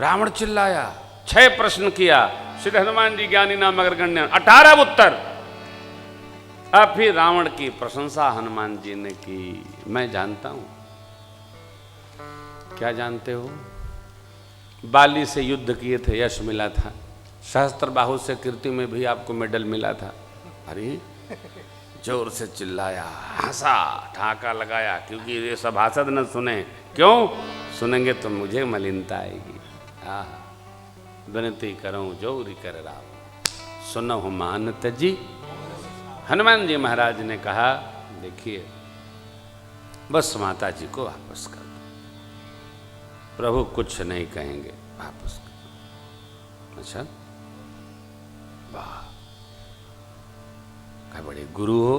रावण चिल्लाया, 6 प्रश्न किया, श्री हनुमान जी ज्ञानी नाम अग्रगण्य, 18 उत्तर। अब फिर रावण की प्रशंसा हनुमान जी ने की। मैं जानता हूं। क्या जानते हो? बाली से युद्ध किए थे, यश मिला था। सहस्त्रबाहु से कीर्ति में भी आपको मेडल मिला था। अरे जोर से चिल्लाया, हंसा, ठाका लगाया, क्योंकि ये सभासद न सुने। क्यों सुनेंगे तो मुझे मलिनता आएगी। विनती करूं जोरी कर राम, सुनहु मान तजी। हनुमान जी महाराज ने कहा, देखिए बस माता जी को वापस कर दो, प्रभु कुछ नहीं कहेंगे, वापस कर। अच्छा, वाह, क्या बड़े गुरु हो।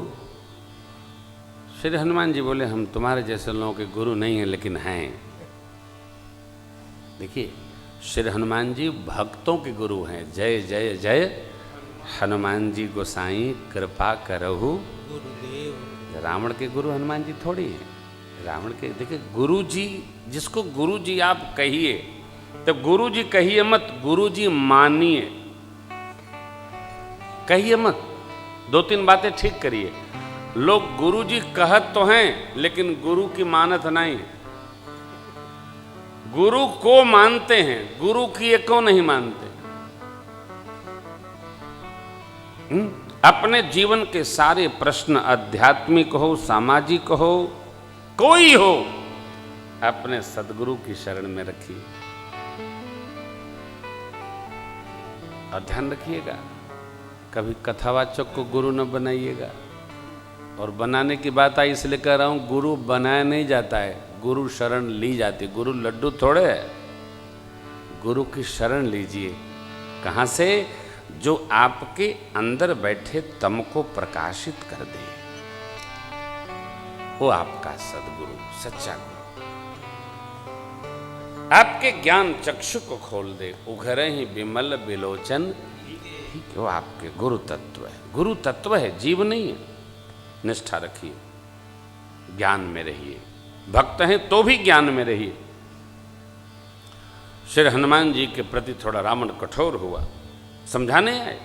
श्री हनुमान जी बोले, हम तुम्हारे जैसे लोगों के गुरु नहीं हैं, लेकिन हैं। देखिए, श्री हनुमान जी भक्तों के गुरु हैं। जय जय जय हनुमान जी गोसाई कृपा करहु गुरुदेव। रावण के गुरु हनुमान जी थोड़ी हैं। रावण के, देखिए गुरु जी, जिसको गुरु जी आप कहिए तो गुरु जी कहिए मत, गुरु जी मानिए, कहिए मत। 2-3 बातें ठीक करिए। लोग गुरु जी कहत तो हैं, लेकिन गुरु की मानत नहीं। गुरु को मानते हैं, गुरु की एको नहीं मानते। अपने जीवन के सारे प्रश्न, आध्यात्मिक हो, सामाजिक हो, कोई हो, अपने सदगुरु की शरण में रखिए। और ध्यान रखिएगा, कभी कथावाचक को गुरु न बनाइएगा। और बनाने की बात आई इसलिए कह रहा हूं, गुरु बनाया नहीं जाता है, गुरु शरण ली जाती। गुरु लड्डू थोड़े है, गुरु की शरण लीजिए। कहां से? जो आपके अंदर बैठे तम को प्रकाशित कर दे, वो आपका सदगुरु, सच्चा गुरु। आपके ज्ञान चक्षु को खोल दे, उघरे ही विमल बिलोचन, वो आपके गुरु तत्व है। गुरु तत्व है, जीव नहीं है। निष्ठा रखिए, ज्ञान में रहिए। भक्त हैं तो भी ज्ञान में रहिए। श्री हनुमान जी के प्रति थोड़ा रावण कठोर हुआ, समझाने आए,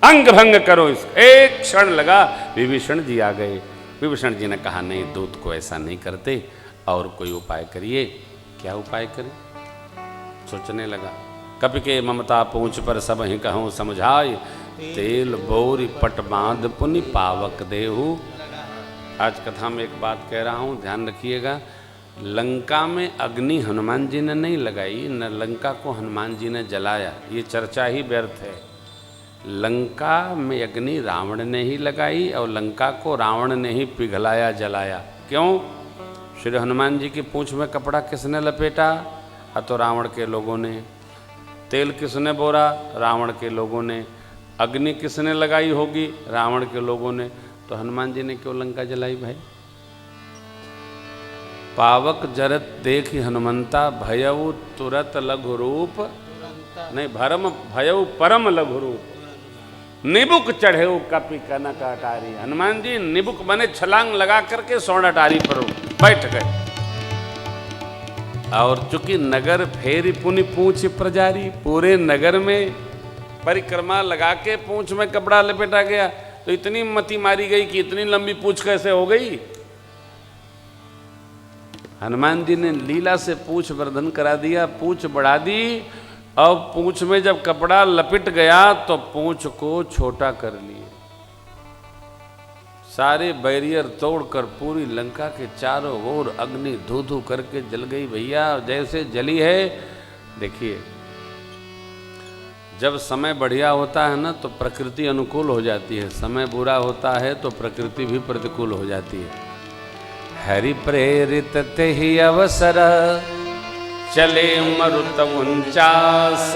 अंग भंग करो इसका। एक क्षण लगा, विभीषण जी आ गए। विभीषण जी ने कहा, नहीं, दूत को ऐसा नहीं करते, और कोई उपाय करिए। क्या उपाय करें? सोचने लगा। कपि के ममता पूंछ पर सब ही कहूँ समझाए, तेल बोरी पट बांध पुनि पावक देहु। आज कथा में एक बात कह रहा हूँ, ध्यान रखिएगा। लंका में अग्नि हनुमान जी ने नहीं लगाई, न लंका को हनुमान जी ने जलाया, ये चर्चा ही व्यर्थ है। लंका में अग्नि रावण ने ही लगाई, और लंका को रावण ने ही पिघलाया, जलाया। क्यों? श्री हनुमान जी की पूंछ में कपड़ा किसने लपेटा? तो रावण के लोगों ने। तेल किसने बोरा? रावण के लोगों ने। अग्नि किसने लगाई होगी? रावण के लोगों ने। तो हनुमान जी ने क्यों लंका जलाई भाई? पावक जरत देखि हनुमंता, भयउ तुरत लघु रूप, नहीं, भरम भयउ परम लघु रूप, निबुक चढ़ेऊ कपि कनक अटारी। हनुमान जी निबुक बने, छलांग लगा करके स्वर्ण अटारी पर बैठ गए। और चूंकि नगर फेरी पुनि पूंछ प्रजारी, पूरे नगर में परिक्रमा लगा के पूंछ में कपड़ा लपेटा गया, तो इतनी मति मारी गई कि इतनी लंबी पूंछ कैसे हो गई। हनुमान जी ने लीला से पूंछ वर्धन करा दिया, पूंछ बढ़ा दी। अब पूंछ में जब कपड़ा लपेट गया तो पूंछ को छोटा कर लिए। सारे बैरियर तोड़कर पूरी लंका के चारों ओर अग्नि धू धू करके जल गई भैया, जैसे जली है। देखिए, जब समय बढ़िया होता है ना तो प्रकृति अनुकूल हो जाती है, समय बुरा होता है तो प्रकृति भी प्रतिकूल हो जाती है। हरि प्रेरित ते ही अवसर, चले मरुत 49,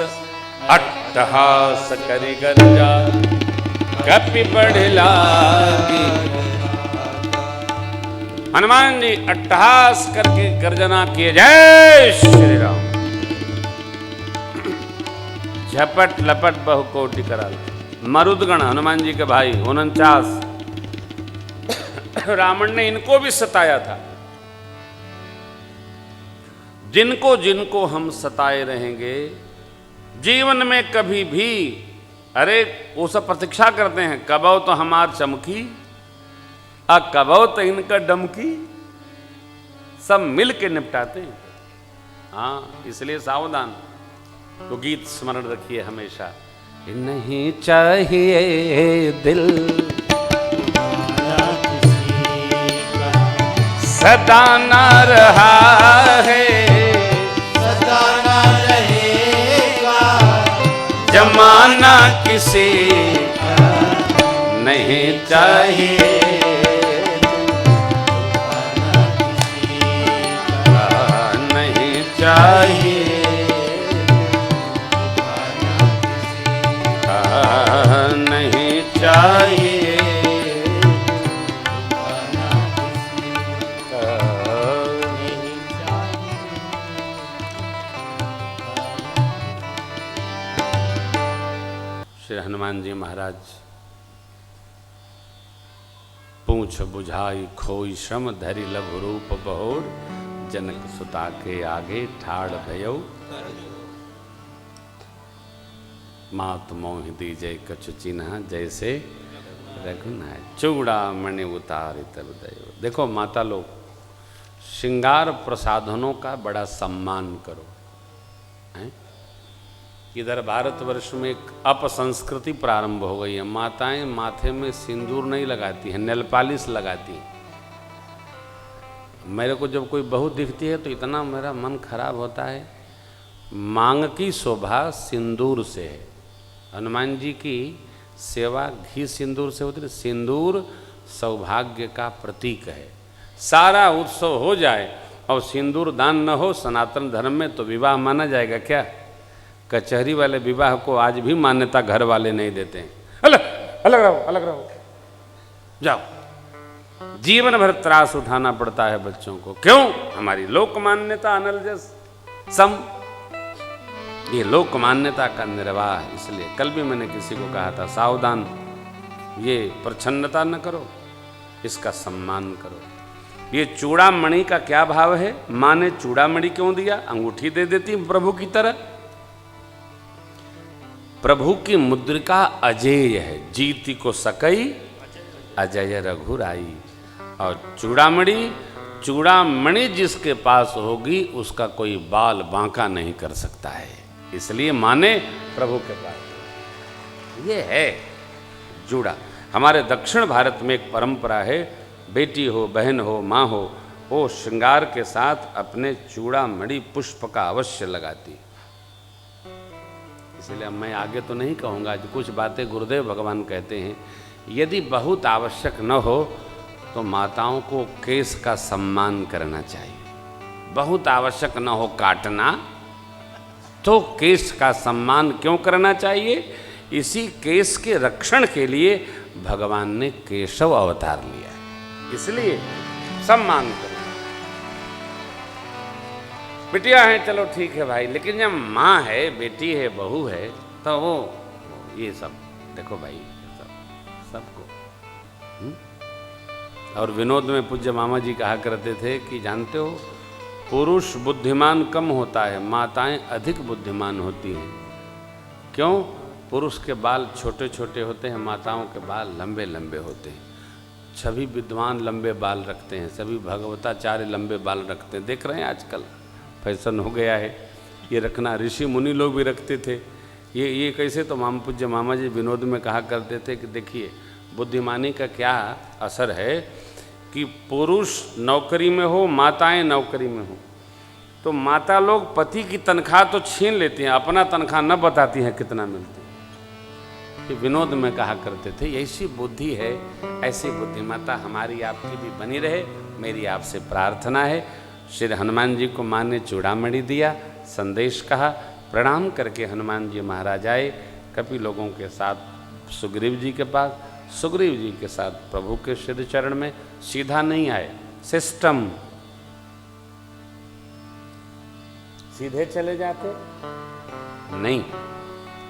अट्टहास करि गर्जा, कपि बढ़ लागी। हनुमान जी अट्टहास करके गर्जना किए, जय श्री राम। झपट लपट बहुकोटि कराल। मरुदगण हनुमान जी के भाई 49, रावण ने इनको भी सताया था। जिनको जिनको हम सताए रहेंगे जीवन में कभी भी, अरे वो सब प्रतीक्षा करते हैं कबो तो हमार चमकी, कबो तो इनका डमकी, सब मिल के निपटाते हैं। हाँ, इसलिए सावधान। तो गीत स्मरण रखिए हमेशा, नहीं चाहिए दिल सदा ना रहा है, सदा ना रहेगा, जमाना किसी नहीं चाहिए, नहीं चाहिए, नहीं चाहिए, श्री हनुमान जी महाराज पूछ बुझाई खोई श्रम धरि लघु रूप बहोर, जनक सुता के आगे ठाड़ भयो, मात मोहि दीजय कछु चिन्ह जैसे रघुनाय, चूड़ा मणि उतारि तब दयो। देखो माता लोग, श्रृंगार प्रसाधनों का बड़ा सम्मान करो। हैं? इधर भारतवर्ष में एक अपसंस्कृति प्रारंभ हो गई है। माताएं माथे में सिंदूर नहीं लगाती हैं, नेल पॉलिश लगाती हैं। मेरे को जब कोई बहू दिखती है तो इतना मेरा मन खराब होता है। मांग की शोभा सिंदूर से है। हनुमान जी की सेवा घी सिंदूर से होती है। सिंदूर सौभाग्य का प्रतीक है। सारा उत्सव हो जाए और सिंदूर दान न हो सनातन धर्म में तो विवाह माना जाएगा क्या? कचहरी वाले विवाह को आज भी मान्यता घर वाले नहीं देते हैं। अलग अलग रहो, अलग रहो, जाओ। जीवन भर त्रास उठाना पड़ता है बच्चों को। क्यों? हमारी लोक मान्यता अनलजस सम, ये लोक मान्यता का निर्वाह। इसलिए कल भी मैंने किसी को कहा था, सावधान, ये प्रछन्नता न करो, इसका सम्मान करो। ये चूड़ामणि का क्या भाव है? माँ ने चूड़ामणि क्यों दिया? अंगूठी दे देती प्रभु की तरह। प्रभु की मुद्रिका अजेय है, जीती को सकई अजय रघुराई। और चूड़ामणि, चूड़ामणि जिसके पास होगी उसका कोई बाल बांका नहीं कर सकता है। इसलिए माने प्रभु के पास ये है जूड़ा। हमारे दक्षिण भारत में एक परंपरा है, बेटी हो, बहन हो, माँ हो, वो श्रृंगार के साथ अपने चूड़ामणि पुष्प का अवश्य लगाती। इसलिए अब मैं आगे तो नहीं कहूँगा, कुछ बातें गुरुदेव भगवान कहते हैं, यदि बहुत आवश्यक न हो तो माताओं को केस का सम्मान करना चाहिए। बहुत आवश्यक न हो काटना तो केस का सम्मान क्यों करना चाहिए? इसी केस के रक्षण के लिए भगवान ने केशव अवतार लिया है, इसलिए सम्मान करो। बिटिया है चलो ठीक है भाई, लेकिन जब माँ है, बेटी है, बहू है, तो वो ये सब देखो भाई, सबको। और विनोद में पूज्य मामा जी कहा करते थे कि जानते हो, पुरुष बुद्धिमान कम होता है, माताएं अधिक बुद्धिमान होती हैं। क्यों? पुरुष के बाल छोटे छोटे होते हैं, माताओं के बाल लंबे लंबे होते हैं। सभी विद्वान लंबे बाल रखते हैं, सभी भगवताचार्य लंबे बाल रखते हैं। देख रहे हैं आजकल फैशन हो गया है ये रखना, ऋषि मुनि लोग भी रखते थे। ये कैसे? तो माम पूज्य मामा जी विनोद में कहा करते थे कि देखिए बुद्धिमानी का क्या असर है कि पुरुष नौकरी में हो, माताएं नौकरी में हो, तो माता लोग पति की तनख्वाह तो छीन लेती हैं, अपना तनख्वाह न बताती हैं कितना मिलती है। ये विनोद में कहा करते थे। ऐसी बुद्धि है, ऐसी बुद्धिमत्ता हमारी आपकी भी बनी रहे, मेरी आपसे प्रार्थना है। श्री हनुमान जी को माँ ने चूड़ामणि दिया, संदेश कहा, प्रणाम करके हनुमान जी महाराज आए कपि लोगों के साथ सुग्रीव जी के पास। सुग्रीव जी के साथ प्रभु के श्री चरण में सीधा नहीं आए, सिस्टम सीधे चले जाते नहीं,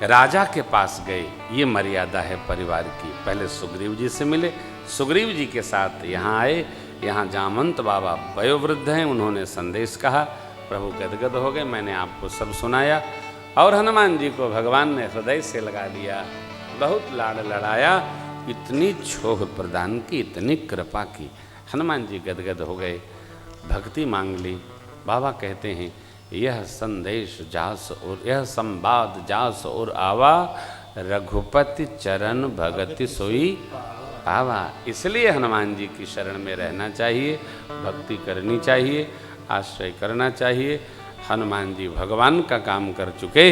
राजा के पास गए। ये मर्यादा है परिवार की। पहले सुग्रीव जी से मिले, सुग्रीव जी के साथ यहाँ आए। यहाँ जामंत बाबा वयोवृद्ध हैं, उन्होंने संदेश कहा, प्रभु गदगद हो गए, मैंने आपको सब सुनाया। और हनुमान जी को भगवान ने हृदय से लगा लिया, बहुत लाड़ लड़ाया, इतनी छोह प्रदान की, इतनी कृपा की। हनुमान जी गदगद हो गए, भक्ति मांग ली। बाबा कहते हैं यह संदेश जास और यह संवाद जास और आवा, रघुपति चरण भगति सोई पावा। इसलिए हनुमान जी की शरण में रहना चाहिए, भक्ति करनी चाहिए, आश्रय करना चाहिए। हनुमान जी भगवान का काम कर चुके,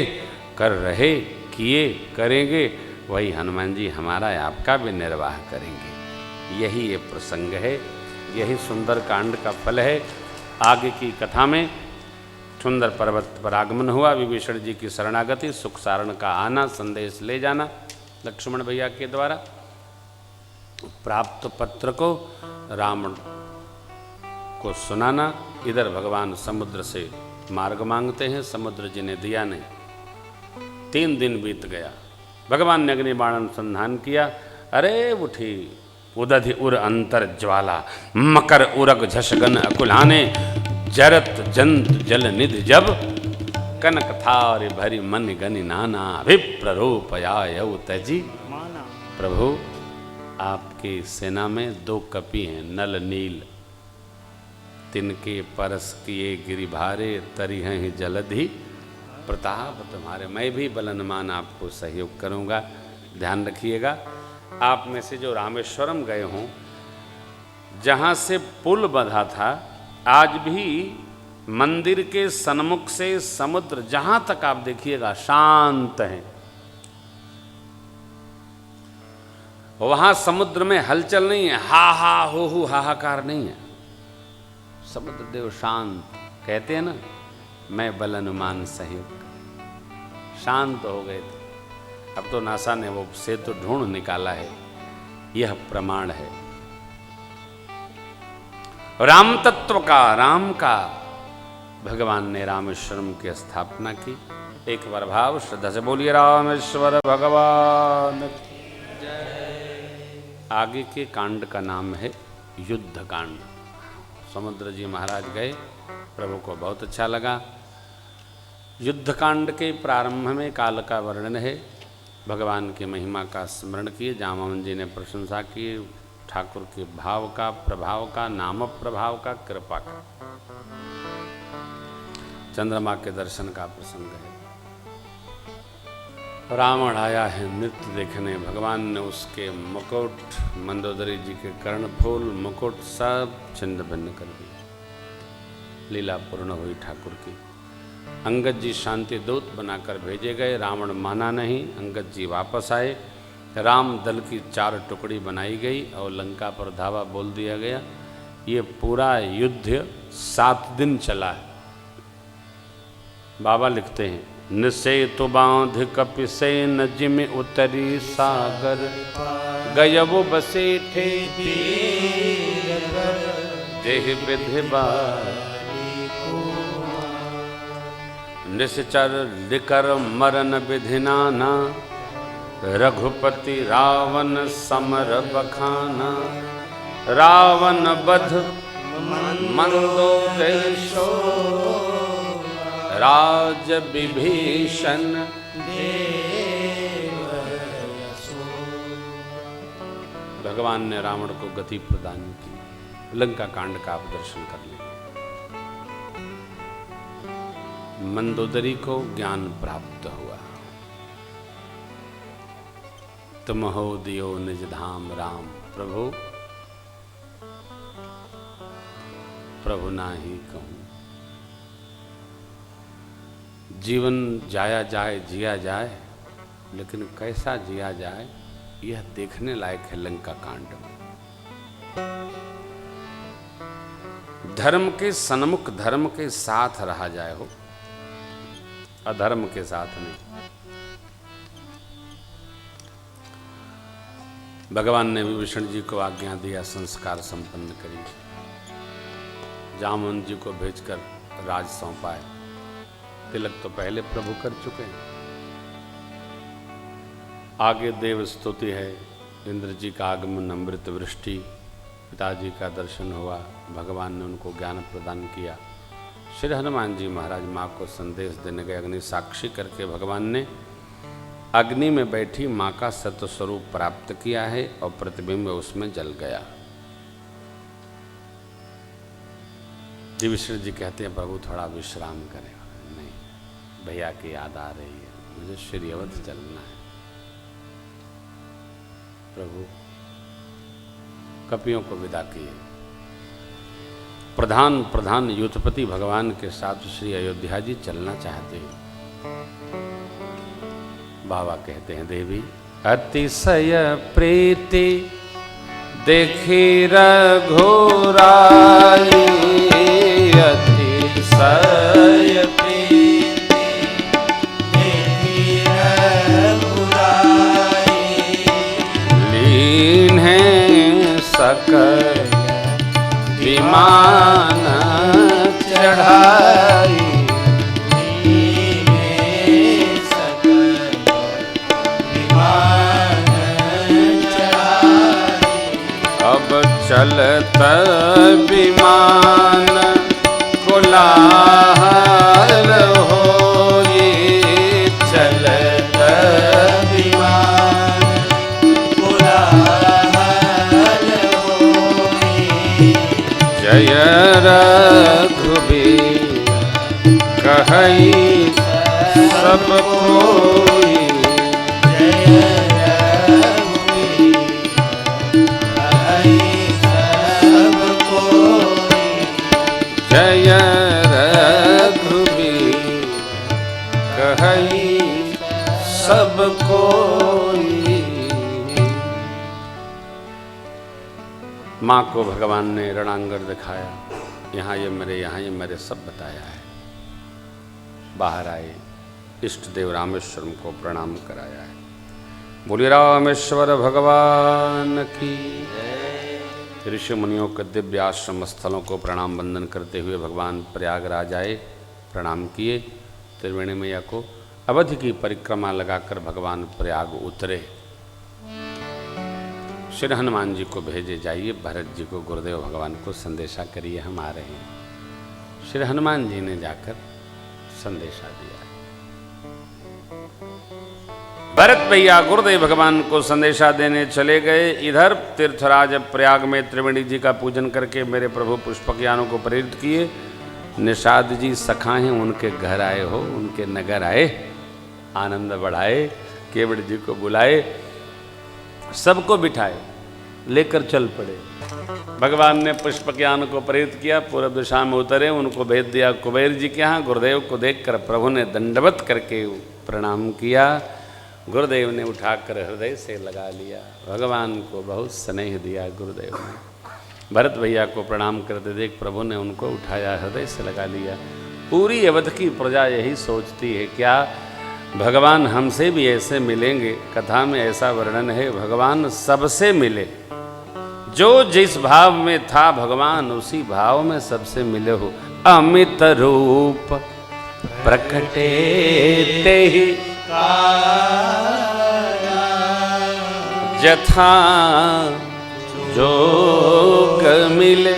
कर रहे, किए, करेंगे, वही हनुमान जी हमारा आपका भी निर्वाह करेंगे। यही ये प्रसंग है, यही सुंदर कांड का फल है। आगे की कथा में सुंदर पर्वत पर आगमन हुआ, विभीषण जी की शरणागति, सुख सारण का आना, संदेश ले जाना लक्ष्मण भैया के द्वारा, प्राप्त पत्र को रावण को सुनाना। इधर भगवान समुद्र से मार्ग मांगते हैं, समुद्र जी ने दिया नहीं। 3 दिन बीत गया, भगवान ने अग्नि बाण अनुसंधान किया, अरे उठी उदधि उर अंतर ज्वाला, मकर उरग झषगन अकुलाने, जरत जंत जल निधि जब, कनक थार भरी मन गनि नाना, विप्ररूपयायौ तजी। प्रभु आपकी सेना में 2 कपि हैं, नल नील, तिनके परस किए गिरिभारे, तरी हैं जलधि प्रताप तुम्हारे। मैं भी बलनमान आपको सहयोग करूंगा, ध्यान रखिएगा। आप में से जो रामेश्वरम गए हों, जहाँ से पुल बंधा था, आज भी मंदिर के सन्मुख से समुद्र जहाँ तक आप देखिएगा शांत है। वहाँ समुद्र में हलचल नहीं है, हा हा हो हाहाकार नहीं है। समुद्र देव शांत, कहते हैं ना, मैं बल अनुमान सहयोग, शांत हो गए थे। अब तो नासा ने वो सेतु ढूंढ निकाला है, यह प्रमाण है राम तत्व का, राम का। भगवान ने रामेश्वरम की स्थापना की। एक बार भाव श्रद्धा से बोलिए रामेश्वर भगवान। आगे के कांड का नाम है युद्ध कांड। समुद्र जी महाराज गए, प्रभु को बहुत अच्छा लगा। युद्ध कांड के प्रारंभ में काल का वर्णन है, भगवान की महिमा का स्मरण किए, जामवन जी ने प्रशंसा की, ठाकुर के भाव का, प्रभाव का, नाम प्रभाव का, कृपा का। चंद्रमा के दर्शन का प्रसंग है। रावण आया है नृत्य देखने, भगवान ने उसके मुकुट, मंदोदरी जी के कर्णफूल, मुकुट सब छिन्न भिन्न कर दिया। लीला पूर्ण हुई ठाकुर की। अंगद जी शांति दूत बनाकर भेजे गए, रावण माना नहीं, अंगद जी वापस आए। राम दल की 4 टुकड़ी बनाई गई और लंका पर धावा बोल दिया गया। ये पूरा युद्ध 7 दिन चला है। बाबा लिखते हैं, निसे तो बांध कपिसे न जिम उतरी सागर, गयबो बसे ठे देह विधिबा, निश्चर लिकर मरन विधिनाना, रघुपति रावण समर बखाना, रावण बध मंदोदरी, राज विभीषण भगवान ने रावण को गति प्रदान की। लंका कांड का आप दर्शन कर लें। मंदोदरी को ज्ञान प्राप्त हुआ। तुम हो दियो निज धाम राम, प्रभु प्रभु ना ही कहूं। जीवन जाया जाए, जिया जाए, लेकिन कैसा जिया जाए यह देखने लायक है लंका कांड में। धर्म के सन्मुख, धर्म के साथ रहा जाए हो, अधर्म के साथ नहीं। भगवान ने विभीषण जी को आज्ञा दिया, संस्कार संपन्न करिए। जामुन जी को भेजकर राज सौंपा है। तिलक तो पहले प्रभु कर चुके हैं। आगे देव स्तुति है, इंद्र जी का आगमन, अमृत वृष्टि, पिताजी का दर्शन हुआ, भगवान ने उनको ज्ञान प्रदान किया। श्री हनुमान जी महाराज माँ को संदेश देने गए। अग्नि साक्षी करके भगवान ने अग्नि में बैठी माँ का सत्य स्वरूप प्राप्त किया है और प्रतिबिंब उसमें जल गया। विभीषण जी कहते हैं प्रभु थोड़ा विश्राम करें। नहीं, भैया की याद आ रही है, मुझे श्री अवध चलना है। प्रभु कपियों को विदा किए। प्रधान युद्धपति भगवान के साथ श्री अयोध्या जी चलना चाहते हैं। बाबा कहते हैं देवी अतिशय प्रीति देखी रघुराई, अतिशय प्रीति देखी रघुराई, लीन है सकल विमान चढ़ाई, चलत विमान कोलाहल होई, चलत विमान कोलाहल होई, जय रघुबीर कहई सब कोई, जय रघुबीर कहई सब कोई। माँ को भगवान ने रणांगण दिखाया, यहाँ ये मेरे सब बताया है। बाहर आए, इष्ट देव रामेश्वरम को प्रणाम कराया है। बोलिए रामेश्वर भगवान की। ऋषि मुनियों के दिव्य आश्रम स्थलों को प्रणाम वंदन करते हुए भगवान प्रयागराज आए, प्रणाम किए। त्रिवेणी मैया को अवधि की परिक्रमा लगाकर भगवान प्रयाग उतरे। श्री हनुमान जी को भेजे, जाइए भरत जी को गुरुदेव भगवान को संदेशा करिए, हम आ रहे हैं। श्री हनुमान जी ने जाकर संदेशा दिया। भरत भैया गुरुदेव भगवान को संदेशा देने चले गए। इधर तीर्थराज प्रयाग में त्रिवेणी जी का पूजन करके मेरे प्रभु पुष्पकयानों को प्रेरित किए। निषाद जी सखा हैं, उनके घर आए हो, उनके नगर आए, आनंद बढ़ाए, केवट जी को बुलाए, सबको बिठाए, लेकर चल पड़े। भगवान ने पुष्पकयान को प्रेरित किया, पूर्व दिशा में उतरे, उनको भेज दिया कुबेर जी के यहाँ। गुरुदेव को देखकर प्रभु ने दंडवत करके प्रणाम किया। गुरुदेव ने उठाकर हृदय से लगा लिया। भगवान को बहुत स्नेह दिया गुरुदेव ने। भरत भैया को प्रणाम करते देख प्रभु ने उनको उठाया, हृदय से लगा लिया। पूरी अवध की प्रजा यही सोचती है, क्या भगवान हमसे भी ऐसे मिलेंगे? कथा में ऐसा वर्णन है, भगवान सबसे मिले। जो जिस भाव में था भगवान उसी भाव में सबसे मिले हो। अमित रूप प्रकटे ते ही जथा जोग मिले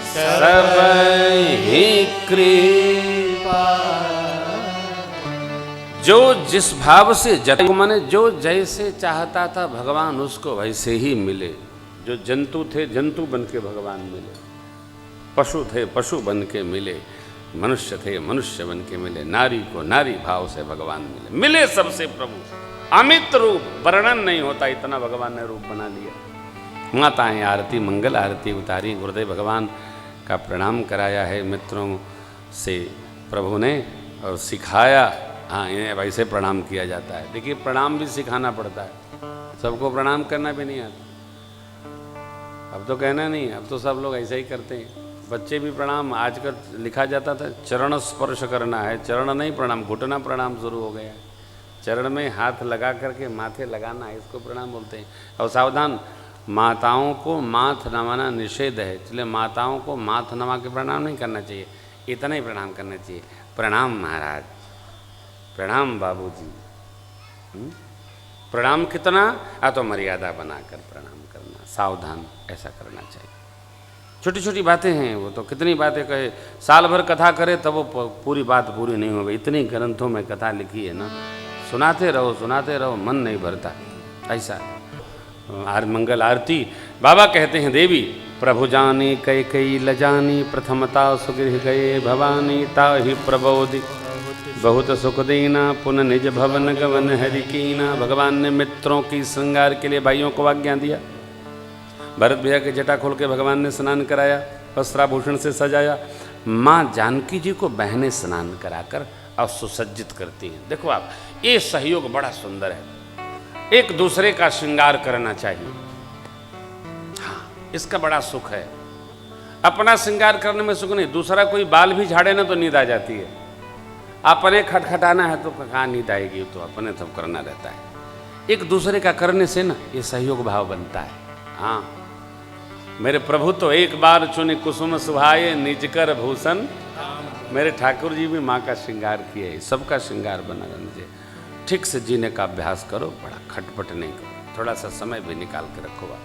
सब ही कृपा। जो जिस भाव से माने जो जैसे चाहता था भगवान उसको वैसे ही मिले। जो जंतु थे जंतु बन के भगवान मिले, पशु थे पशु बन के मिले, मनुष्य थे मनुष्य बन के मिले, नारी को नारी भाव से भगवान मिले। मिले सबसे प्रभु। अमित रूप, वर्णन नहीं होता, इतना भगवान ने रूप बना लिया। माताएं आरती मंगल आरती उतारी, गुरुदेव भगवान का प्रणाम कराया है मित्रों से प्रभु ने और सिखाया। हाँ, इन्हें वैसे प्रणाम किया जाता है। देखिए प्रणाम भी सिखाना पड़ता है, सबको प्रणाम करना भी नहीं आता। अब तो कहना नहीं, अब तो सब लोग ऐसे ही करते हैं। बच्चे भी प्रणाम, आजकल लिखा जाता था चरण स्पर्श करना है, चरण नहीं प्रणाम, घुटना प्रणाम शुरू हो गया है। चरण में हाथ लगा करके माथे लगाना है, इसको प्रणाम बोलते हैं। और सावधान, माताओं को माथ नवाना निषेध है, इसलिए माताओं को माथ नवा के प्रणाम नहीं करना चाहिए, इतना ही प्रणाम करना चाहिए। प्रणाम महाराज, प्रणाम बाबूजी। प्रणाम कितना? तो मर्यादा बनाकर प्रणाम करना, सावधान, ऐसा करना चाहिए। छोटी छोटी बातें हैं वो, तो कितनी बातें कहे, साल भर कथा करे तब वो पूरी बात पूरी नहीं होगी। इतनी ग्रंथों में कथा लिखी है ना, सुनाते रहो, मन नहीं भरता। ऐसा मंगल आरती बाबा कहते हैं, देवी प्रभु जानी कई कई लजानी, प्रथमता सुगृह गए भवानी, ताहि प्रबोधि बहुत सुख देना, पुनः निज भवन गवन हरि कीना। भगवान ने मित्रों की श्रृंगार के लिए भाइयों को आज्ञा दिया। भरत भैया के जटा खोल के भगवान ने स्नान कराया, वस्त्राभूषण से सजाया। माँ जानकी जी को बहनें स्नान कराकर और सुसज्जित करती हैं। देखो आप, ये सहयोग बड़ा सुंदर है, एक दूसरे का श्रृंगार करना चाहिए। हाँ, इसका बड़ा सुख है। अपना श्रृंगार करने में सुख नहीं, दूसरा कोई बाल भी झाड़े ना तो नींद आ जाती है। अपने खटखटाना है तो कहाँ नींद आएगी, तो अपने सब करना रहता है। एक दूसरे का करने से ना ये सहयोग भाव बनता है। हाँ, मेरे प्रभु तो एक बार चुने कुसुम सुहाए, निज कर भूषण। मेरे ठाकुर जी भी माँ का श्रृंगार किए, सबका श्रृंगार बना रहना। ठीक से जीने का अभ्यास करो, बड़ा खटपट नहीं करो, थोड़ा सा समय भी निकाल के रखो आप।